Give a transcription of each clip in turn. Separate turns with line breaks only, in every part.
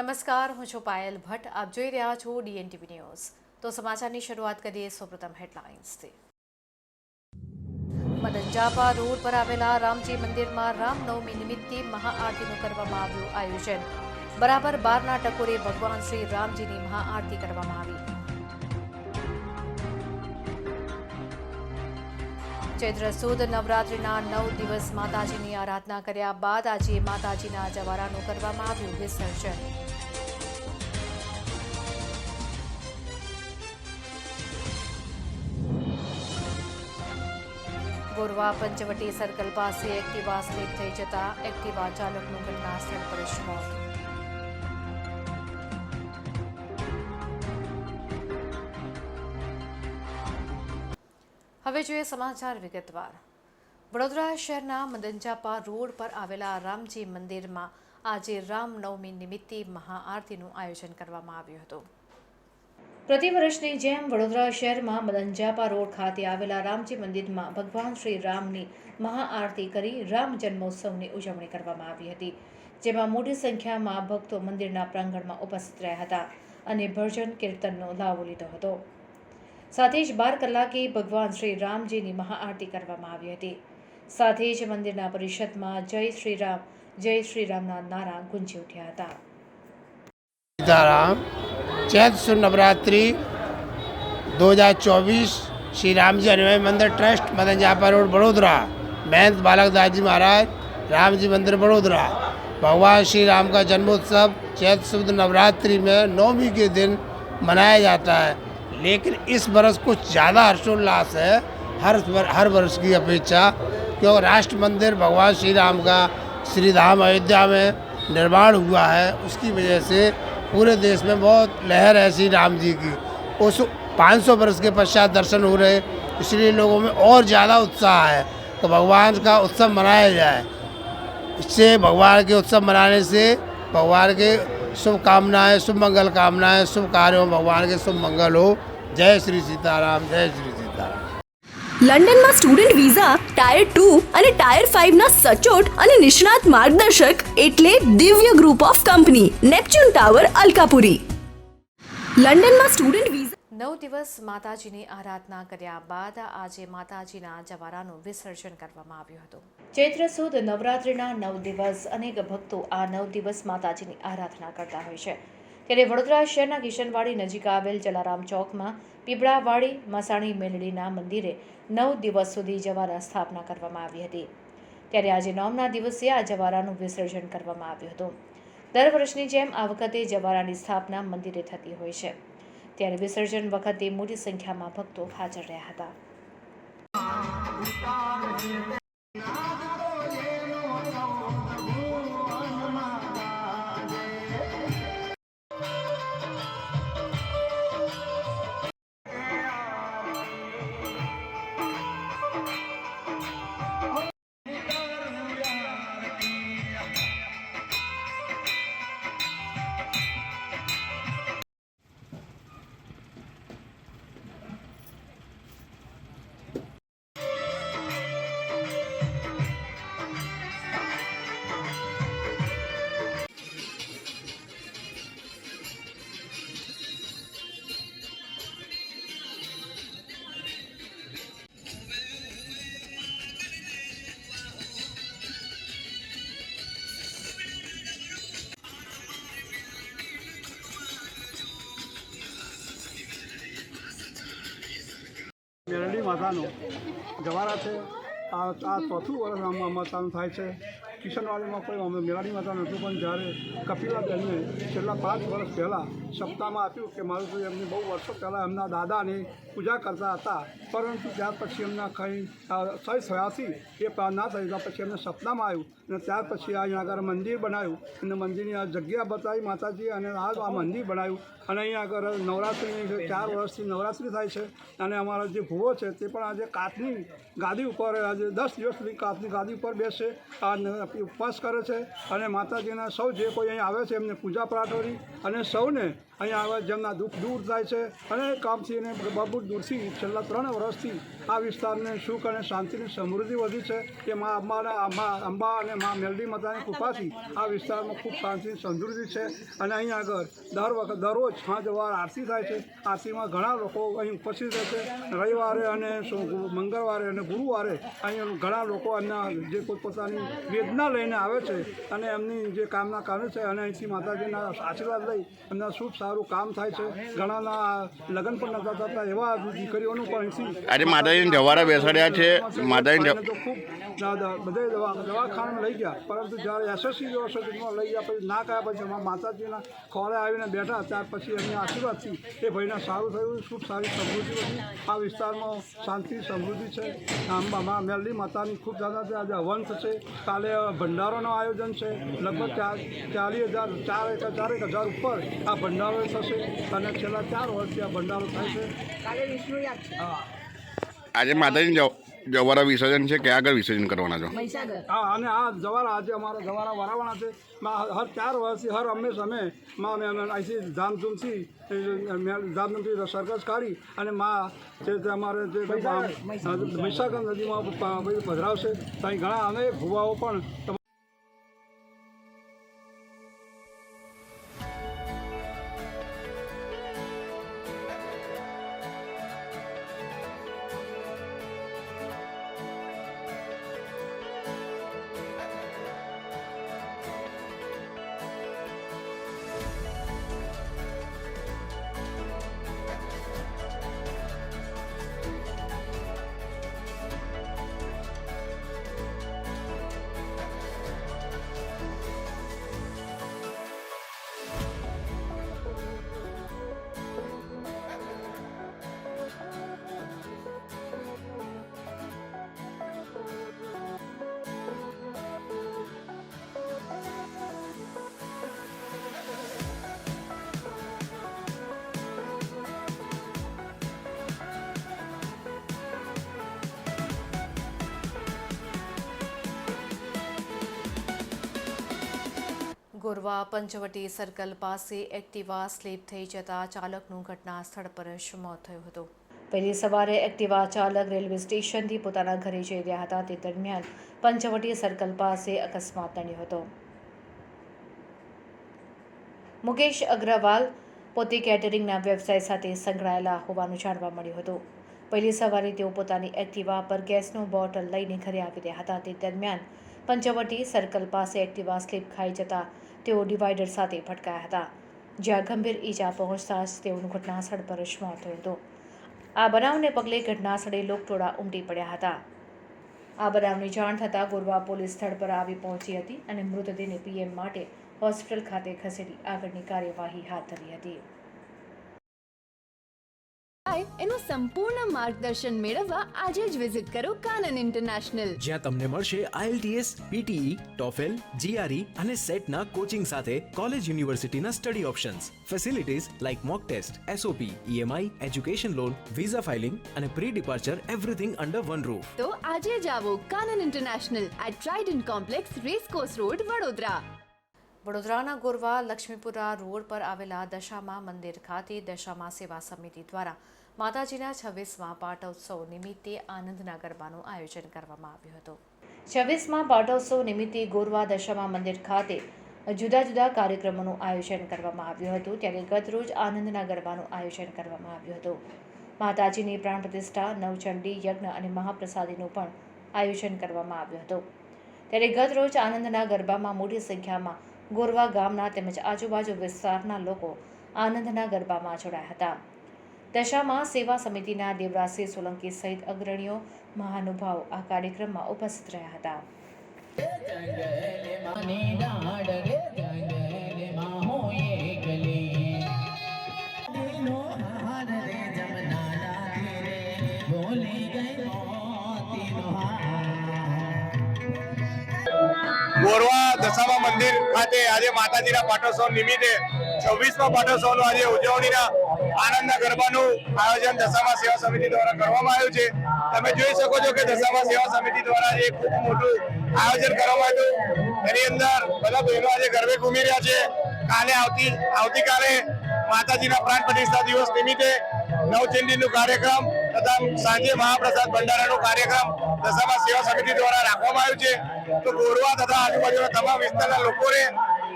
નમસ્કાર, હું છું પાયલ ભટ્ટ. આપ જોઈ રહ્યા છો DNTV ન્યૂઝ. તો સમાચારની શરૂઆત કરીએ સૌપ્રથમ હેડલાઇન્સથી. મદનજાપા રોડ પર આવેલા રામજી મંદિરમાં રામનવમી નિમિત્તે મહાઆરતીનું કરવામાં આવ્યું આયોજન. બરાબર 12ના ટકોરે ભગવાન શ્રી રામજીની મહાઆરતી કરવામાં આવી. ચૈત્ર સુદ નવરાત્રિના 9 દિવસ માતાજીની આરાધના કર્યા બાદ આજે માતાજીના જવારાનું કરવામાં આવ્યું વિસર્જન. ગોરવા પંચવટી સર્કલ પાસે એક્ટિવા સ્લીપ થઈ જતા એક્ટિવા ચાલકનું ઘટના સ્થળ પર જ મોત. હવે જોઈએ સમાચાર વિગતવાર. વડોદરા શહેરના મદનજાપા રોડ પર આવેલા રામજી મંદિરમાં આજે રામનવમી નિમિત્તે મહાઆરતીનું આયોજન કરવામાં આવ્યું હતું. પ્રતિવર્ષની જેમ વડોદરા શહેરમાં મદનજાપા રોડ ખાતે આવેલા રામજી મંદિરમાં ભગવાન શ્રી રામની મહાઆરતી કરી રામ જન્મોત્સવની ઉજવણી કરવામાં આવી હતી, જેમાં મોટી સંખ્યામાં ભક્તો મંદિરના પ્રાંગણમાં ઉપસ્થિત રહ્યા હતા અને ભજન કીર્તનનો લાવો લીધો હતો. સાથે જ 12 કલાકે ભગવાન શ્રી રામજીની મહાઆરતી કરવામાં આવી હતી. સાથે જ મંદિરના પરિષદમાં જય શ્રી રામના નારા ગુંજી ઉઠ્યા હતા.
सीताराम चैत्र नवरात्रि 2024 श्री रामजी अनुमय मंदिर ट्रस्ट मदनजापा रोड बड़ोदरा महंत बालकदास जी महाराज रामजी मंदिर बड़ोदरा। भगवान श्री राम का जन्मोत्सव चैत्र शुद्ध नवरात्रि में 9वीं के दिन मनाया जाता है, लेकिन इस वर्ष कुछ ज़्यादा हर्षोल्लास है हर वर्ष की अपेक्षा, क्योंकि राष्ट्र मंदिर भगवान श्री राम का श्री धाम अयोध्या में निर्माण हुआ है। उसकी वजह से पूरे देश में बहुत लहर है श्री राम जी की। उस 500 वर्ष के पश्चात दर्शन हो रहे, इसलिए लोगों में और ज़्यादा उत्साह है तो भगवान का उत्सव मनाया जाए। इससे भगवान के उत्सव मनाने से भगवान के शुभकामनाएँ, शुभ मंगल कामनाएँ, शुभ कार्यों में भगवान के शुभ मंगल हो। जय श्री सीताराम, जय श्री सीताराम.
લંડનમાં સ્ટુડન્ટ વિઝા ટાયર 2 અને ટાયર 5 ના સચોટ અને નિષ્ણાત માર્ગદર્શક એટલે Divya group of company Neptune tower Alkapuri. લંડનમાં સ્ટુડન્ટ વિઝા
9 દિવસ માતાજીની આરાધના કર્યા બાદ આજે માતાજીના જવારાનું વિસર્જન કરવામાં આવ્યું હતું. ચૈત્ર સુદ નવરાત્રિના 9 દિવસ અનેક ભક્તો આ 9 દિવસ માતાજીની આરાધના કરતા હોય છે. ત્યારે વડોદરા શહેરના કિશનવાડી નજીક આવેલ જલારામ ચોકમાં પીપળાવાડી મસાણી મેલડીના મંદિરે 9 દિવસ સુધી જવારા સ્થાપના કરવામાં આવી હતી. ત્યારે આજે 9મના દિવસે આ જવારાનું વિસર્જન કરવામાં આવ્યું હતું. દર વર્ષની જેમ આ વખતે જવારાની સ્થાપના મંદિરે થતી હોય છે, ત્યારે વિસર્જન વખતે મોટી સંખ્યામાં ભક્તો હાજર રહ્યા હતા.
મેલડી માતાનો જવારા છે. આ ચોથું વર્ષ માતાનું થાય છે. કિશનવાડીમાં કોઈ મેલડી માતાનું હતું, પણ જ્યારે કપિલાબેનને છેલ્લા 5 વર્ષ પહેલાં સપ્તાહમાં આપ્યું કે મારું તો એમની બહુ વર્ષો પહેલાં એમના દાદાની પૂજા કરતા હતા, પરંતુ ત્યાર પછી એમના કંઈ સહી થયાથી એ ના થઈ ગયા. પછી એમને સપનામાં આવ્યું અને ત્યાર પછી અહીંયા આગળ મંદિર બનાવ્યું અને મંદિરની આ જગ્યા બતાવી માતાજી અને આ મંદિર બનાવ્યું. અને અહીંયા આગળ નવરાત્રિની 4 વર્ષથી નવરાત્રિ થાય છે. અને અમારા જે ભૂવો છે તે પણ આજે કાચની ગાદી ઉપર આજે 10 દિવસ સુધી કાચની ગાદી ઉપર બેસે. આ ઉપવાસ કરે છે અને માતાજીના સૌ જે કોઈ અહીં આવે છે એમને પૂજા પ્રાર્થના અને સૌને અહીંયા આવે જેમના દુઃખ દૂર થાય છે અને કામથી અને બહુ દૂરથી છેલ્લા 3 વર્ષથી આ વિસ્તારને સુખ અને સાંતિની સમૃદ્ધિ વધી છે કે મા અંબા અને મા મેલડી માતાની કૃપાથી આ વિસ્તારમાં ખૂબ શાંતિ સમૃદ્ધિ છે અને અહીં આગળ દરરોજ સાંજ વાર આરતી થાય છે. આરતીમાં ઘણા લોકો અહીં ઉપસ્થિત રહે છે. રવિવારે અને મંગળવારે અને ગુરુવારે અહીં ઘણા લોકો એમના જે પોતપોતાની વેદના લઈને આવે છે અને એમની જે કામના કરે છે અને અહીંથી માતાજીના આશીર્વાદ લઈ એમના શુભ સારું કામ થાય છે. ઘણાના લગ્ન પણ નતા થતા એવા દીકરીઓનું પણ અહીંથી
આજે માતાજીને જવારા બેસાડ્યા છે. માતાજીને
તો ખૂબ બધે દવાખાને લઈ ગયા, પરંતુ જ્યારે એસએસસી હોસ્પિટલમાં લઈ ગયા પછી ના ગયા પછી એમાં માતાજીના ખોળે આવીને બેઠા ત્યાર પછી એમની આશીર્વાદથી એ ભાઈને સારું થયું. ખૂબ સારી સમૃદ્ધિ હતી આ વિસ્તારમાં. શાંતિ સમૃદ્ધિ છે. અંબા મેલડી માતાની ખૂબ જાદા છે. આજે હવન થશે. કાલે ભંડારોનું આયોજન છે. લગભગ 4,000 ઉપર આ ભંડારો થશે અને છેલ્લા 4 વર્ષથી આ ભંડારો થાય છે.
આજે માતાજીને જવારા વિસર્જન છે. ક્યાં આગળ વિસર્જન કરવાના છો?
હા, અને આ જવારા આજે અમારા જવારા વરાવાના છે. હર 4 વર્ષથી હર હંમેશ અમે અહીંથી ધામધૂમથી સરઘસ કાઢી અને અમારે જે મહીસાગર નદીમાં પધરાવશે. ત્યાં ઘણા અનેક ભુવાઓ પણ
ગોરવા પંચવટી સર્કલ પાસે એક્ટિવા સ્લીપ થઈ જતા ચાલકનું ઘટના સ્થળ પર જ મોત થયું હતું. પહેલી સવારે એક્ટિવા ચાલક રેલવે સ્ટેશનથી પોતાના ઘરે જઈ રહ્યા હતા. તે દરમિયાન પંચવટી સર્કલ પાસે અકસ્માત નડ્યો હતો. મુકેશ અગ્રવાલ પોતે કેટરિંગના વ્યવસાય સાથે સંકળાયેલા હોવાનું જાણવા મળ્યું હતું. પહેલી સવારે તેઓ પોતાની એક્ટિવા પર ગેસનું બોટલ લઈને ઘરે આવી રહ્યા હતા. તે દરમિયાન પંચવટી સર્કલ પાસે એક્ટિવા સ્લીપ ખાઈ જતા તેઓ ડિવાઈડર સાથે ભટકાયા હતા, જ્યાં ગંભીર ઈજા પહોંચતા જ તેઓનું ઘટનાસ્થળ પર જ મોત થયું હતું. આ બનાવને પગલે ઘટનાસ્થળે લોકટોળા ઉમટી પડ્યા હતા. આ બનાવની જાણ થતાં ગોરવા પોલીસ સ્થળ પર આવી પહોંચી હતી અને મૃતદેહને પીએમ માટે હોસ્પિટલ ખાતે ખસેડી આગળની કાર્યવાહી હાથ ધરી હતી.
એનું સંપૂર્ણ માર્ગદર્શન મેળવવા આજે જ વિઝિટ કરો કાનન ઇન્ટરનેશનલ,
જ્યાં તમને મળશે IELTS, PTE, TOEFL, GRE અને સેટના કોચિંગ સાથે કોલેજ યુનિવર્સિટીના study options, facilities like mock test, SOP, EMI, education loan, visa filing અને pre departure everything under one roof.
તો આજે જ આવો Kanan international at Trident complex, racecourse road, Vadodara.
વડોદરાના ગોરવા લક્ષ્મીપુરા રોડ પર આવેલા દશામા મંદિર ખાતે દશામા સેવા સમિતિ દ્વારા માતાજીના 26મા પાટોત્સવ નિમિત્તે આનંદના ગરબાનું આયોજન કરવામાં આવ્યું હતું. 26મા પાટોત્સવ નિમિત્તે ગોરવા દશામા મંદિર ખાતે જુદા જુદા કાર્યક્રમોનું આયોજન કરવામાં આવ્યું હતું. ત્યારે ગતરોજ આનંદના ગરબાનું આયોજન કરવામાં આવ્યું હતું. માતાજીની પ્રાણ પ્રતિષ્ઠા, નવચંડી યજ્ઞ અને મહાપ્રસાદીનું પણ આયોજન કરવામાં આવ્યું હતું. ત્યારે ગતરોજ આનંદના ગરબામાં મોટી સંખ્યામાં ગોરવા ગામના તેમજ આજુબાજુ વિસ્તારના લોકો આનંદના ગરબામાં જોડાયા હતા. દશામા સેવા સમિતિના દેવરાજસિંહ સોલંકી સહિત અગ્રણીઓ, મહાનુભાવો આ કાર્યક્રમમાં ઉપસ્થિત રહ્યા હતા.
ગોરવા દશામા મંદિર ખાતે આજે માતાજીના પાટોત્સવ નિમિત્તે 26મા પાટોત્સવનું આજે ઉજવણીના આનંદના ગરબાનું આયોજન દશામા સેવા સમિતિ દ્વારા કરવામાં આવ્યું છે. તમે જોઈ શકો છો કે દશામા સેવા સમિતિ દ્વારા જે ખૂબ મોટું આયોજન કરવામાં આવ્યું. એની અંદર બધા બહેનો આજે ગરબે ઘૂમી રહ્યા છે. કાલે આવતીકાલે માતાજીના પ્રાણ પ્રતિષ્ઠા દિવસ નિમિત્તે નવચંડીનું કાર્યક્રમ તથા સાંજે મહાપ્રસાદ ભંડારાનો કાર્યક્રમ દશામા સેવા સમિતિ દ્વારા રાખવામાં આવ્યું છે. તો ગોરવા તથા આજુબાજુના તમામ વિસ્તારના લોકોને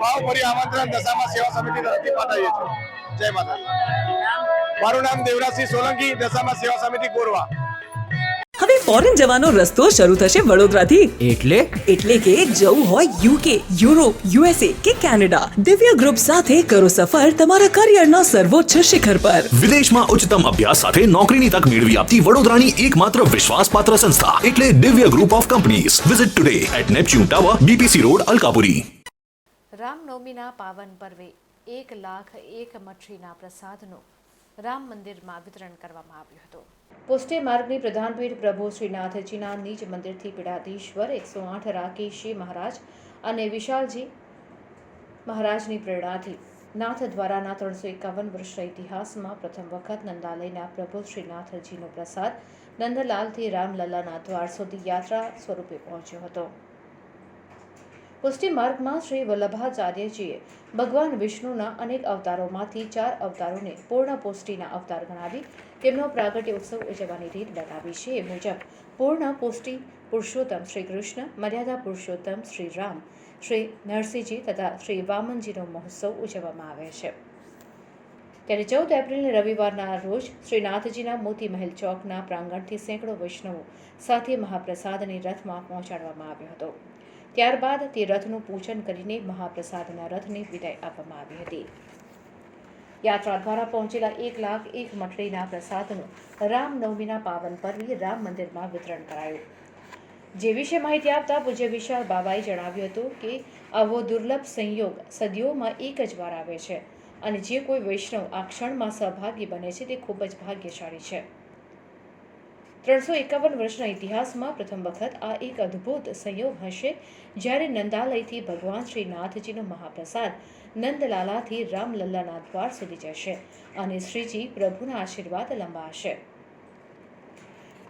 ભાવભર્યું આમંત્રણ દશામા સેવા સમિતિ તરફથી પાઠવીએ છીએ. જય માતા. મારું નામ દેવરાજસિંહ સોલંકી, દશામા સેવા સમિતિ ગોરવા.
હવે ફોરેન જવાનો રસ્તો શરૂ થશે વડોદરાથી. એટલે કે જવું હોય યુકે, યુરોપ, યુએસએ કે કેનેડા, દિવ્ય ગ્રુપ સાથે કરો સફર તમારા કરિયરના સર્વોચ્ચ શિખર પર.
વિદેશમાં ઉચ્ચતમ અભ્યાસ સાથે નોકરીની તક મેળવી આપતી વડોદરાની એકમાત્ર વિશ્વાસપાત્ર સંસ્થા એટલે Divya group of companies. Visit today at Neptune tower, BPC road, Alkapuri.
રામનવમીના પાવન પર્વે 1,01 મઠરીના પ્રસાદનું રામ મંદિરમાં વિતરણ કરવામાં આવ્યું હતું. પોસ્ટે માર્ગની પ્રધાનપીઠ પ્રભુ શ્રીનાથજીના નિજ મંદિરથી પીડાધીશ્વર 108 રાકેશજી મહારાજ અને વિશાલજી મહારાજની પ્રેરણાથી નાથ દ્વારાના 351 વર્ષના ઇતિહાસમાં પ્રથમ વખત નંદાલયના પ્રભુ શ્રીનાથજીનો પ્રસાદ નંદલાલથી રામલલ્લાના દ્વાર સુધી યાત્રા સ્વરૂપે પહોંચ્યો હતો. પુષ્ટિ માર્ગમાં શ્રી વલ્લભાચાર્યજીએ ભગવાન વિષ્ણુના અનેક અવતારોમાંથી 4 અવતારોને પૂર્ણ પુષ્ટિના અવતાર ગણાવી તેમનો પ્રાગટ્ય ઉત્સવ ઉજવવાની રીત બતાવી છે. એ મુજબ પૂર્ણ પુષ્ટિ પુરુષોત્તમ શ્રી કૃષ્ણ, મર્યાદા પુરુષોત્તમ શ્રી રામ, શ્રી નરસિંહજી તથા શ્રી વામનજીનો મહોત્સવ ઉજવવામાં આવે છે. ત્યારે 14 એપ્રિલને રવિવારના રોજ શ્રીનાથજીના મોતી મહેલ ચોકના પ્રાંગણથી સેંકડો વૈષ્ણવો સાથે મહાપ્રસાદની રથમાં પહોંચાડવામાં આવ્યો હતો. ત્યારબાદ તે રથનું પૂજન કરીને મહાપ્રસાદના રથને વિદાય આપવામાં આવી હતી. યાત્રા દ્વારા પહોંચેલા 1,01 મઠરીના પ્રસાદનું રામનવમીના પાવન પર્વે રામ મંદિરમાં વિતરણ કરાયું. જે વિશે માહિતી આપતા પૂજ્ય વિશાળ બાબાએ જણાવ્યું હતું કે આવો દુર્લભ સંયોગ સદીઓમાં એક જ વાર આવે છે અને જે કોઈ વૈષ્ણવ આ ક્ષણમાં સહભાગી બને છે તે ખૂબ જ ભાગ્યશાળી છે. 351 વર્ષના ઇતિહાસમાં પ્રથમ વખત આ એક અદ્ભુત સંયોગ હશે જ્યારે નંદાલયથી ભગવાન શ્રીનાથજીનો મહાપ્રસાદ નંદલાલાથી રામલલ્લાના દ્વાર સુધી જશે અને શ્રીજી પ્રભુના આશીર્વાદ લંબાશે.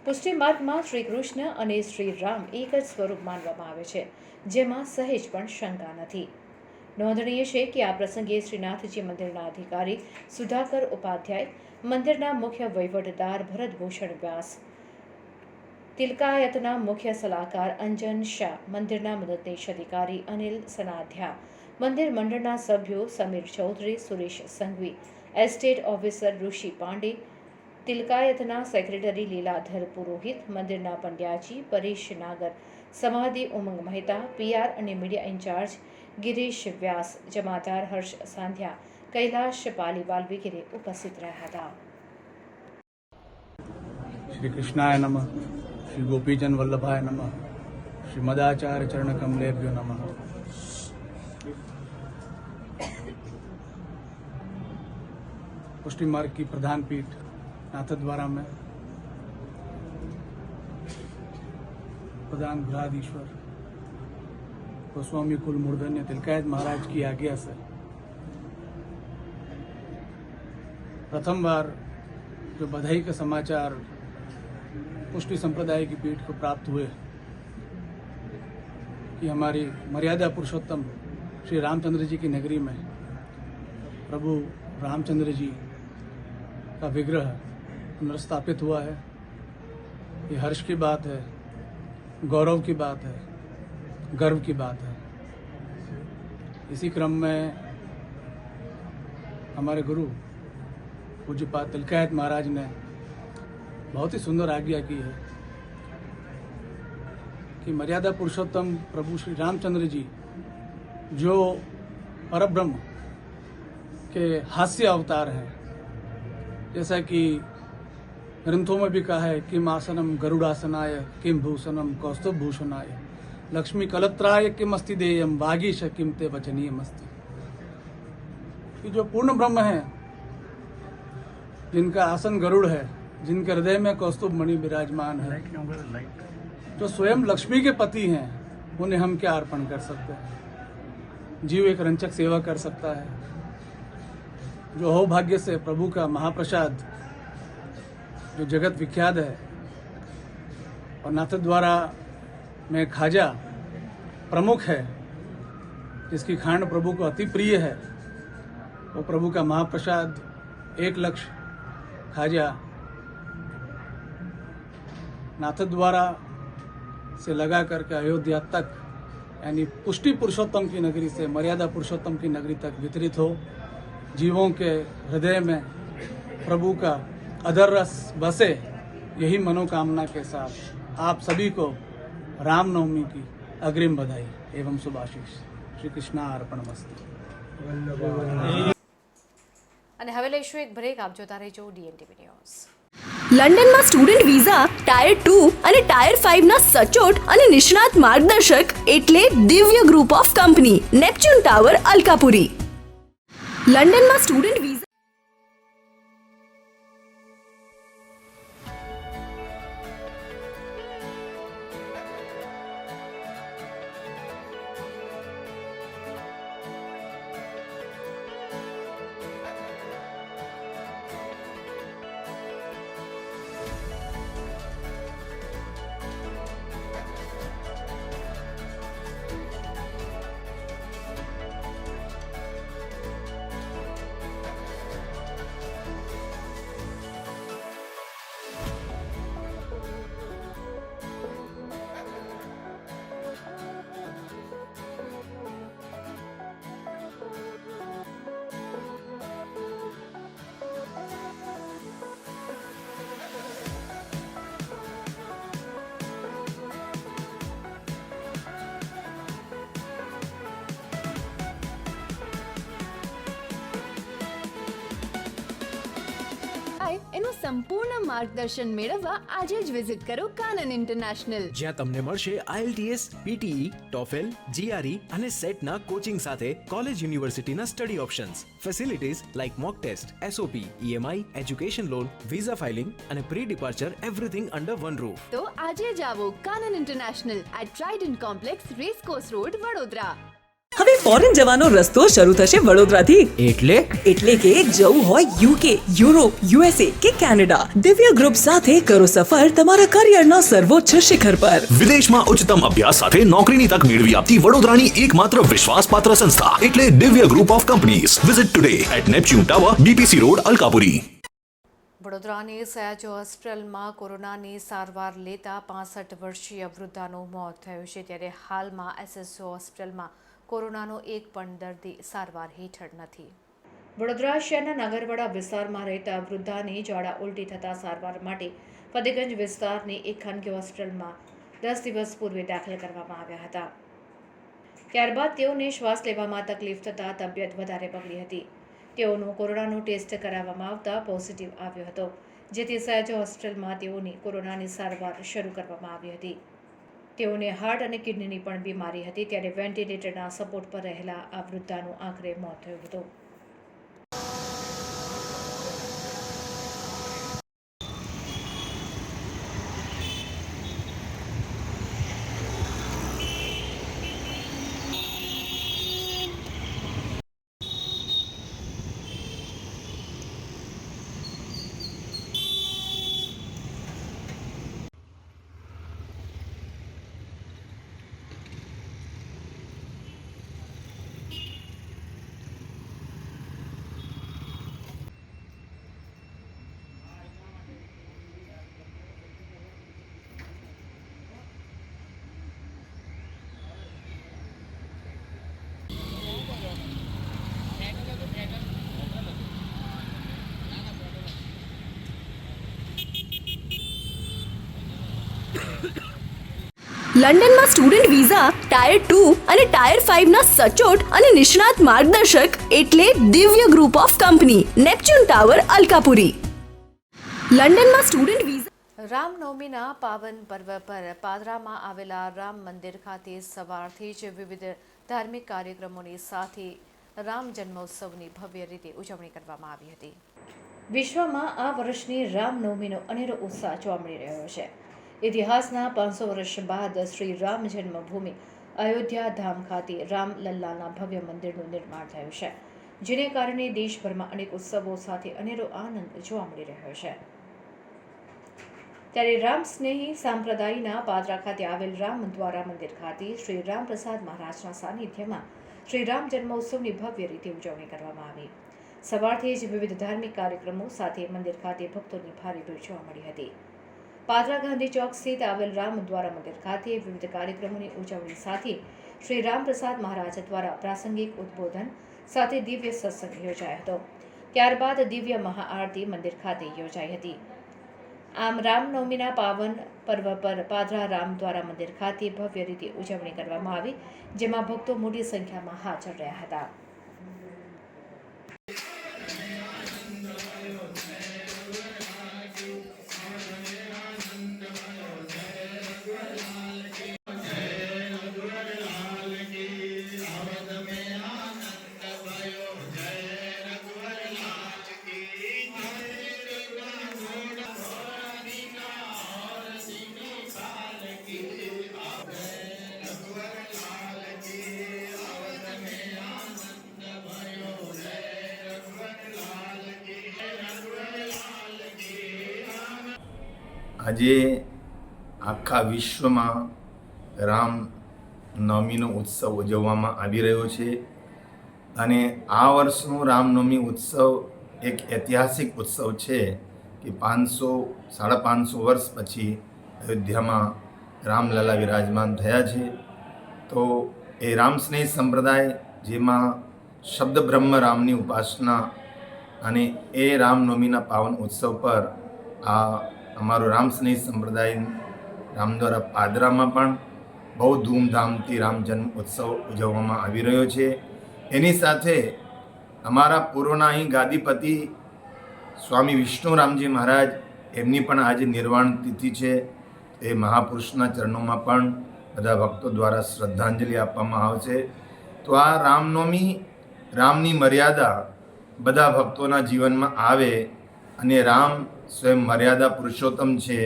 પુષ્ટિ માર્ગમાં શ્રી કૃષ્ણ અને શ્રી રામ એક જ સ્વરૂપ માનવામાં આવે છે, જેમાં સહેજ પણ શંકા નથી. નોંધનીય છે કે આ પ્રસંગે શ્રીનાથજી મંદિરના અધિકારી સુધાકર ઉપાધ્યાય, મંદિરના મુખ્ય વહીવટદાર ભરતભૂષણ વ્યાસ, તિલકાયતના મુખ્ય સલાહકાર અંજન શાહ, મંદિરના મદદનીશ અધિકારી અનિલ સનાધ્યા, મંદિર મંડળના સભ્યો સમીર ચૌધરી, સુરેશ સંઘવી, એસ્ટેટ ઓફિસર ઋષિ પાંડે, તિલકાયતના સેક્રેટરી લીલાધર પુરોહિત, મંદિરના પંડ્યાજી પરેશ નાગર, સમાધિ ઉમંગ મહેતા, પીઆર અને મીડિયા ઇન્ચાર્જ ગિરીશ વ્યાસ, જમાદાર હર્ષ સાંધ્યા, કૈલાશ પાલીવાલ વગેરે ઉપસ્થિત રહ્યા હતા.
श्री कृष्णाय नमः, श्री गोपीचंद वल्लभाय नमः, श्री मदाचार्य चरण कमलेभ्यो नमः. पुष्टि मार्ग की प्रधान पीठ नाथद्वारा में प्रधान गृहाधीश्वर गोस्वामी कुल मूर्धन्य तिलकायत महाराज की आज्ञा से प्रथम बार जो बधाई का समाचार पुष्टि संप्रदाय की पीठ को प्राप्त हुए कि हमारी मर्यादा पुरुषोत्तम श्री रामचंद्र जी की नगरी में प्रभु रामचंद्र जी का विग्रह पुनर्स्थापित हुआ है, ये हर्ष की बात है, गौरव की बात है, गर्व की बात है. इसी क्रम में हमारे गुरु पूज्यपाद तिलकायत महाराज ने बहुत ही सुंदर आज्ञा की है कि मर्यादा पुरुषोत्तम प्रभु श्री रामचंद्र जी जो परब्रह्म के हास्य अवतार हैं, जैसा कि ग्रंथों में भी कहा है किम आसनम गरुड़ासनाय, किम भूषणम कौस्तुभ भूषणाय, लक्ष्मी कलत्राय किम अस्ति देयम, वागीश किम ते वचनीयम अस्ति. कि जो पूर्ण ब्रह्म है, जिनका आसन गरुड़ है, जिनके हृदय में कौस्तुभ मणि विराजमान है, जो स्वयं लक्ष्मी के पति हैं, उन्हें हम क्या अर्पण कर सकते हैं. जीव एक रंचक सेवा कर सकता है. जो अहोभाग्य से प्रभु का महाप्रसाद जो जगत विख्यात है और नाथद्वारा में खाजा प्रमुख है, जिसकी खांड प्रभु को अति प्रिय है, वो प्रभु का महाप्रसाद 1 लक्ष खाजा नाथद्वारा से लगा करके अयोध्या तक, यानी पुष्टि पुरुषोत्तम की नगरी से मर्यादा पुरुषोत्तम की नगरी तक वितरित हो। जीवों के हृदय में प्रभु का अधर रस बसे, यही मनोकामना के साथ आप सभी को रामनवमी की अग्रिम बधाई एवं शुभाशीष। श्री कृष्णा अर्पणमस्तु।
અને હવે લઈશું એક બ્રેક. આપ જોતા રહેજો DNTV ન્યૂઝ.
લંડનમાં સ્ટુડન્ટ વિઝા ટાયર 2 અને ટાયર 5 ના સચોટ અને નિષ્ણાત માર્ગદર્શક એટલે Divya group of company, Neptune tower, Alkapuri. લંડનમાં સ્ટુડન્ટ વિઝા
એનું સંપૂર્ણ માર્ગદર્શન મેળવવા આજે જ વિઝિટ કરો કાનન ઇન્ટરનેશનલ,
જ્યાં તમને મળશે IELTS, PTE, TOEFL, GRE અને સેટના કોચિંગ સાથે કોલેજ યુનિવર્સિટીના study options, facilities like mock test, SOP, EMI, education loan, visa filing અને pre departure everything under one roof.
તો આજે જ આવો Kanan international at Trident complex, racecourse road, Vadodara.
હવે ફોરેન જવાનો રસ્તો શરૂ થશે વડોદરાથી. એટલે કે જવું હોય UK, યુરોપ, USA કે કેનેડા, દિવ્ય ગ્રુપ સાથે કરો સફર તમારા કરિયરના સર્વોચ્ચ શિખર પર.
વિદેશમાં ઉચ્ચતમ અભ્યાસ સાથે નોકરીની તક મેળવી આપતી વડોદરાની એકમાત્ર વિશ્વાસપાત્ર સંસ્થા એટલે Divya group of companies. Visit today at Neptune tower, BPC road, Alkapuri.
વડોદરાની સયાજી હોસ્પિટલમાં કોરોનાની સારવાર લેતા 65 વર્ષીય વૃદ્ધાનું મોત થયું છે, ત્યારે હાલમાં SSO હોસ્પિટલમાં કોરોનાનો એક પણ દર્દી સારવાર હેઠળ નથી. વડોદરા શહેરના નાગરવાડા વિસ્તારમાં રહેતા વૃદ્ધાની ઝાડા ઉલટી થતા સારવાર માટે ફતેગંજ વિસ્તારની એક ખાનગી હોસ્પિટલમાં 10 દિવસ પૂર્વે દાખલ કરવામાં આવ્યા હતા. ત્યારબાદ તેઓને શ્વાસ લેવામાં તકલીફ થતાં તબિયત વધારે બગડી હતી. તેઓનું કોરોનાનો ટેસ્ટ કરાવવામાં આવતા પોઝિટિવ આવ્યો હતો, જેથી સયાજી હોસ્પિટલમાં તેઓની કોરોનાની સારવાર શરૂ કરવામાં આવી હતી. તેઓને હાર્ટ અને કિડનીની પણ બીમારી હતી, ત્યારે વેન્ટિલેટરના સપોર્ટ પર રહેલા આ વૃદ્ધાનું આખરે મોત થયું હતું.
લંડનમાં સ્ટુડન્ટ વિઝા ટાયર 2 અને ટાયર 5 ના સચોટ અને નિષ્ણાત માર્ગદર્શક એટલે Divya group of company, Neptune tower, Alkapuri. લંડનમાં સ્ટુડન્ટ વિઝા.
રામનવમીના પાવન પર્વ પર પાદરામાં આવેલા રામ મંદિર ખાતે સવારથી જ વિવિધ ધાર્મિક કાર્યક્રમોની સાથે રામ જન્મોત્સવની ભવ્ય રીતે ઉજવણી કરવામાં આવી હતી. વિશ્વમાં આ વર્ષની રામનવમીનો અનેરો ઉત્સાહ જોવા મળી રહ્યો છે. ઇતિહાસના 500 વર્ષ બાદ શ્રી રામ જન્મભૂમિ અયોધ્યા ધામ ખાતે રામલલ્લાના ભવ્ય મંદિરનું નિર્માણ થયું છે, જેને કારણે દેશભરમાં અનેક ઉત્સવો સાથે અનેરો આનંદ જોવા મળી રહ્યો છે. ત્યારે રામ સ્નેહી સંપ્રદાયના પાદરા ખાતે આવેલ રામ દ્વારા મંદિર ખાતે શ્રી રામ પ્રસાદ મહારાજના સાનિધ્યમાં શ્રી રામ જન્મોત્સવની ભવ્ય રીતે ઉજવણી કરવામાં આવી. સવારથી જ વિવિધ ધાર્મિક કાર્યક્રમો સાથે મંદિર ખાતે ભક્તોની ભારે ભીડ જોવા મળી હતી. પાદરા ગાંધી ચોક સ્થિત આવેલ રામ દ્વારા મંદિર ખાતે વિવિધ કાર્યક્રમોની ઉજવણી સાથે શ્રી રામપ્રસાદ મહારાજ દ્વારા પ્રાસંગિક ઉદ્બોધન સાથે દિવ્ય સત્સંગ યોજાયો હતો. ત્યારબાદ દિવ્ય મહાઆરતી મંદિર ખાતે યોજાઈ હતી. આમ રામનવમીના પાવન પર્વ પર પાદરા રામ દ્વારા મંદિર ખાતે ભવ્ય રીતે ઉજવણી કરવામાં આવી, જેમાં ભક્તો મોટી સંખ્યામાં હાજર રહ્યા હતા.
આજે આખા વિશ્વમાં રામ નવમીનો ઉત્સવ ઉજવવામાં આવી રહ્યો છે અને આ વર્ષનો રામનવમી ઉત્સવ એક ઐતિહાસિક ઉત્સવ છે કે 550 વર્ષ પછી અયોધ્યામાં રામલલા વિરાજમાન થયા છે. તો એ રામસ્નેહી સંપ્રદાય જેમાં શબ્દ બ્રહ્મ રામની ઉપાસના અને એ રામનવમીના પાવન ઉત્સવ પર આ અમારો રામસ્નેહી સંપ્રદાય રામ દ્વારા પાદરામાં પણ બહુ ધૂમધામથી રામ જન્મ ઉત્સવ ઉજવવામાં આવી રહ્યો છે. એની સાથે અમારા પૂર્વના અહીં ગાદીપતિ સ્વામી વિષ્ણુરામજી મહારાજ એમની પણ આજે નિર્વાણ તિથિ છે. એ મહાપુરુષના ચરણોમાં પણ બધા ભક્તો દ્વારા શ્રદ્ધાંજલિ આપવામાં આવશે. તો આ રામનવમી રામની મર્યાદા બધા ભક્તોના જીવનમાં આવે અને રામ સ્વયં મર્યાદા પુરુષોત્તમ છે.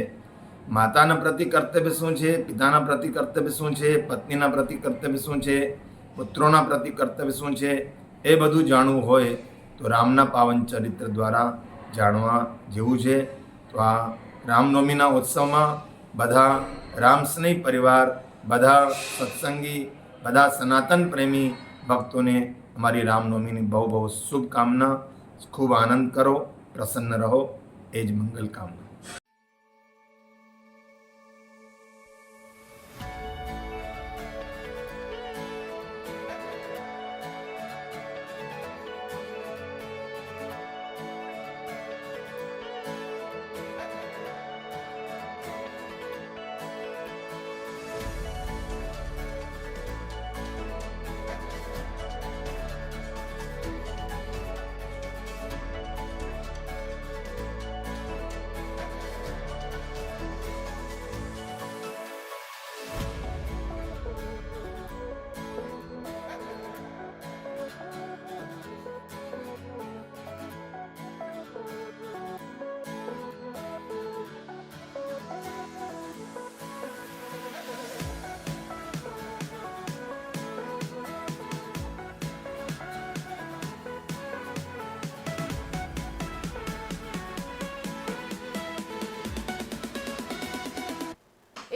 માતાના પ્રતિ કર્તવ્ય શું છે, પિતાના પ્રતિ કર્તવ્ય શું છે, પત્નીના પ્રતિ કર્તવ્ય શું છે, પુત્રોના પ્રતિ કર્તવ્ય શું છે, એ બધું જાણવું હોય તો રામના પાવન ચરિત્ર દ્વારા જાણવા જેવું છે. તો આ રામનવમીના ઉત્સવમાં બધા રામસ્નેહી પરિવાર, બધા સત્સંગી, બધા સનાતન પ્રેમી ભક્તોને અમારી રામનવમીની બહુ બહુ શુભકામના. ખૂબ આનંદ કરો, પ્રસન્ન રહો, એ જ મંગલ કામના.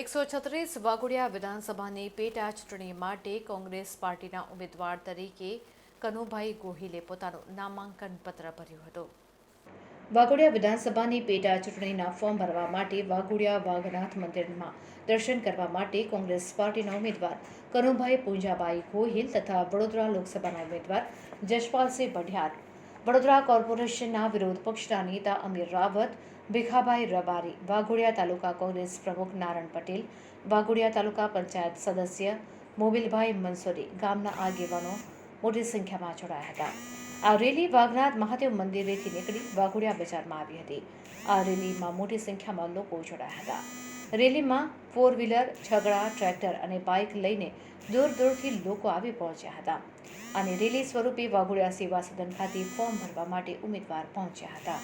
₹136 વાઘોડિયા વિધાનસભાની પેટા ચૂંટણી માટે કોંગ્રેસ પાર્ટીના ઉમેદવાર તરીકે કનુભાઈ ગોહિલે પોતાનું નામાંકન પત્ર ભર્યું હતું. વાઘોડિયા વિધાનસભાની પેટા ચૂંટણીના ફોર્મ ભરવા માટે વાઘોડિયા વાઘનાથ મંદિરમાં દર્શન કરવા માટે કોંગ્રેસ પાર્ટીના ઉમેદવાર કનુભાઈ પૂંજાબાઈ ગોહિલ તથા વડોદરા લોકસભાના ઉમેદવાર જશપાલસિંહ પઢિયાર, વડોદરા કોર્પોરેશનના વિરોધ પક્ષના નેતા અમીર રાવત, ભીખાભાઈ રબારી, વાઘોડિયા તાલુકા કોંગ્રેસ પ્રમુખ નારણ પટેલ, વાઘોડિયા તાલુકા પંચાયત સદસ્ય મોબિલભાઈ મંસૂરી, ગામના આગેવાનો મોટી સંખ્યામાં જોડાયા હતા. આ રેલી વાઘનાથ મહાદેવ મંદિરેથી નીકળી વાઘોડિયા બજારમાં આવી હતી. આ રેલીમાં મોટી સંખ્યામાં લોકો જોડાયા હતા. રેલીમાં 4 વ્હીલર, છગડા, ટ્રેક્ટર અને બાઇક લઈને દૂર દૂરથી લોકો આવી પહોંચ્યા હતા અને રેલી સ્વરૂપે વાઘોડિયા સેવા સદન ખાતે ફોર્મ ભરવા માટે ઉમેદવાર પહોંચ્યા હતા.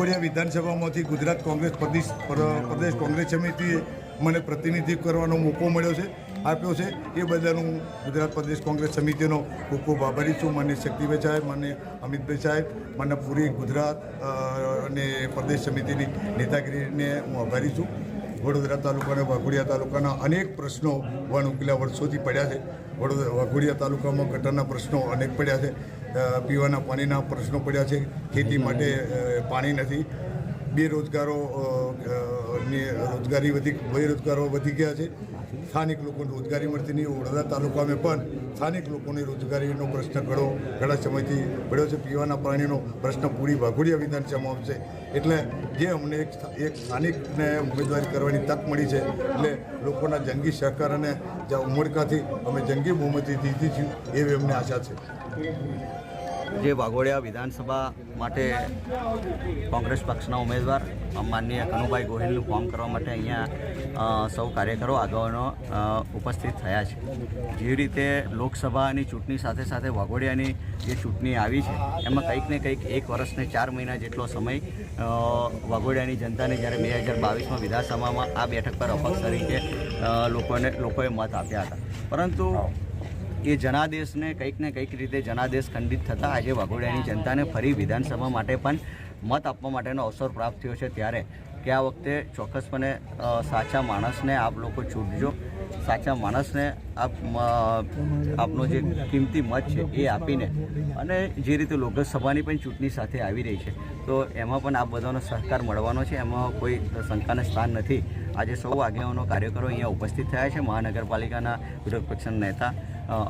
વાઘોડિયા વિધાનસભામાંથી ગુજરાત કોંગ્રેસ પ્રદેશ કોંગ્રેસ સમિતિએ મને પ્રતિનિધિત્વ કરવાનો મોકો મળ્યો છે આપ્યો છે એ બદલ હું ગુજરાત પ્રદેશ કોંગ્રેસ સમિતિનો ખૂબ ખૂબ આભારી છું. માન્ય શક્તિભાઈ સાહેબ, માન્ય અમિતભાઈ સાહેબ, માન્ય પૂરી ગુજરાત અને પ્રદેશ સમિતિની નેતાગીરીને હું આભારી છું. વડોદરા તાલુકા અને વાઘોડિયા તાલુકાના અનેક પ્રશ્નો વણઉકેલા વર્ષોથી પડ્યા છે. વાઘોડિયા તાલુકામાં ગટરના પ્રશ્નો અનેક પડ્યા છે, પીવાના પાણીના પ્રશ્નો પડ્યા છે, ખેતી માટે પાણી નથી, બેરોજગારો વધી ગયા છે, સ્થાનિક લોકોને રોજગારી મળતી નહીં. વડોદરા તાલુકામાં પણ સ્થાનિક લોકોને રોજગારીનો પ્રશ્ન ઘણા સમયથી પડ્યો છે. પીવાના પાણીનો પ્રશ્ન પૂરી વાઘોડિયા વિધાનસભામાં છે. એટલે જે અમને એક સ્થાનિકને ઉમેદવારી કરવાની તક મળી છે, એટલે લોકોના જંગી સહકાર અને ઉમળકાથી અમે જંગી બહુમતી જીતીશું એવી અમને આશા છે.
જે વાઘોડિયા વિધાનસભા માટે કોંગ્રેસ પક્ષના ઉમેદવાર માનનીય કનુભાઈ ગોહિલનું ફોર્મ કરવા માટે અહીંયા સૌ કાર્યકરો આગેવાનો ઉપસ્થિત થયા છે. જે રીતે લોકસભાની ચૂંટણી સાથે સાથે વાઘોડિયાની જે ચૂંટણી આવી છે એમાં કંઈક ને કંઈક 1 વર્ષને 4 મહિના જેટલો સમય વાઘોડિયાની જનતાને જ્યારે 2022માં વિધાનસભામાં આ બેઠક પર અપક્ષ તરીકે લોકોએ મત આપ્યા હતા, પરંતુ એ જનાદેશને કંઈક ને કંઈક રીતે જનાદેશ ખંડિત થતાં આજે વાઘોડિયાની જનતાને ફરી વિધાનસભા માટે પણ મત આપવા માટેનો અવસર પ્રાપ્ત થયો છે. ત્યારે કે આ વખતે ચોક્કસપણે સાચા માણસને આપ લોકો ચૂંટજો, સાચા માણસને આપનો જે કિંમતી મત છે એ આપીને, અને જે રીતે લોકસભાની પણ ચૂંટણી સાથે આવી રહી છે તો એમાં પણ આપ બધાનો સહકાર મળવાનો છે, એમાં કોઈ શંકાને સ્થાન નથી. આજે સૌ આગેવાનો કાર્યકરો અહીંયા ઉપસ્થિત થયા છે. મહાનગરપાલિકાના વિરોધ પક્ષના નેતા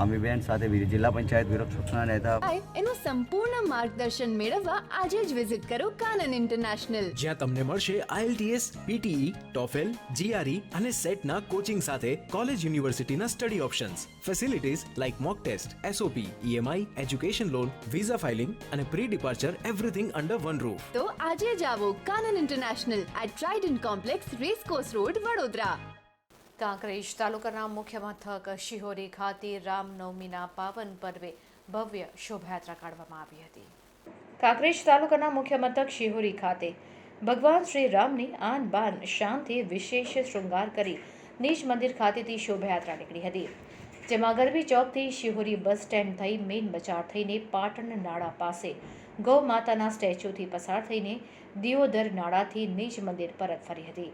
અમીબેન સાથે જિલ્લા પંચાયત વિરોધ પક્ષના નેતા.
એનું સંપૂર્ણ માર્ગદર્શન મેળવવા આજે જ વિઝિટ કરો કાનન ઇન્ટરનેશનલ,
જ્યાં તમને મળશે IELTS, PTE, TOEFL, GRE અને સેટના કોચિંગ સાથે કોલેજ યુનિવર્સિટીના study options, facilities like mock test, SOP, EMI, education loan, visa filing અને pre departure everything under one roof.
તો આજે જ આવો Kanan international at Trident complex, racecourse road, Vadodara.
Kankrej તાલુકાના મુખ્ય મથક શિહોરી ખાતે રામનવમીના પાવન પર્વે ભવ્ય શોભાયાત્રા કાઢવામાં આવી હતી. કાંકરેજ તાલુકાના મુખ્ય મથક શિહોરી ખાતે ભગવાન શ્રી રામની આન બાન શાનથી વિશેષ શૃંગાર કરી નિજ મંદિર ખાતેથી શોભાયાત્રા નીકળી હતી, જેમાં ગરબી ચોકથી શિહોરી બસ સ્ટેન્ડ થઈ મેઇન બજાર થઈને પાટણ નાળા પાસે ગૌ માતાના સ્ટેચ્યુથી પસાર થઈને દિયોદર નાળાથી નિજ મંદિર પરત ફરી હતી,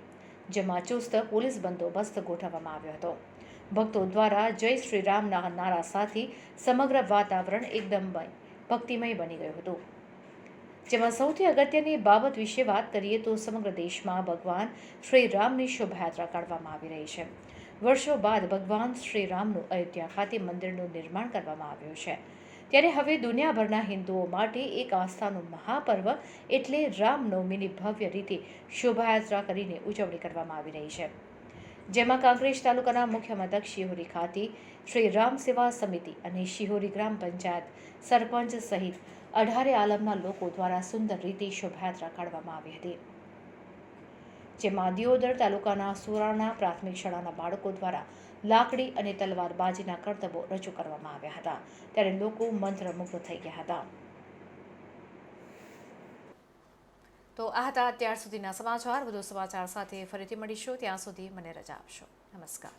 જેમાં ચુસ્ત પોલીસ બંદોબસ્ત ગોઠવવામાં આવ્યો હતો. ભક્તો દ્વારા જય શ્રી રામના નારા સાથે સમગ્ર વાતાવરણ એકદમ ભક્તિમય બની ગયું હતું. જેમાં સૌથી અગત્યની બાબત વિશે વાત કરીએ તો સમગ્ર દેશમાં ભગવાન શ્રી રામની શોભાયાત્રા કાઢવામાં આવી રહી છે. વર્ષો બાદ ભગવાન શ્રી રામનું અયોધ્યા ખાતે મંદિરનું નિર્માણ કરવામાં આવ્યું છે. ત્યારે હવે દુનિયાભરના હિન્દુઓ માટે એક આસ્થાનું મહાપર્વ એટલે રામનવમીની ભવ્ય રીતે શોભાયાત્રા કરીને ઉજવણી કરવામાં આવી રહી છે, જેમાં કાંકરેજ તાલુકાના મુખ્ય મથક શિહોરી ખાતે શ્રી રામ સેવા સમિતિ અને શિહોરી ગ્રામ પંચાયત સરપંચ સહિત 18 આલમના લોકો દ્વારા સુંદર રીતે શોભાયાત્રા કાઢવામાં આવી હતી, જેમાં દિયોદર તાલુકાના સુરાણા પ્રાથમિક શાળાના બાળકો દ્વારા લાકડી અને તલવારબાજીના કરતબો રજૂ કરવામાં આવ્યા હતા. ત્યારે લોકો મંત્રમુગ્ધ થઈ ગયા હતા. તો આ હતા અત્યાર સુધીના સમાચાર. વધુ સમાચાર સાથે ફરીથી મળીશું. ત્યાં સુધી મને રજા આપશો. નમસ્કાર.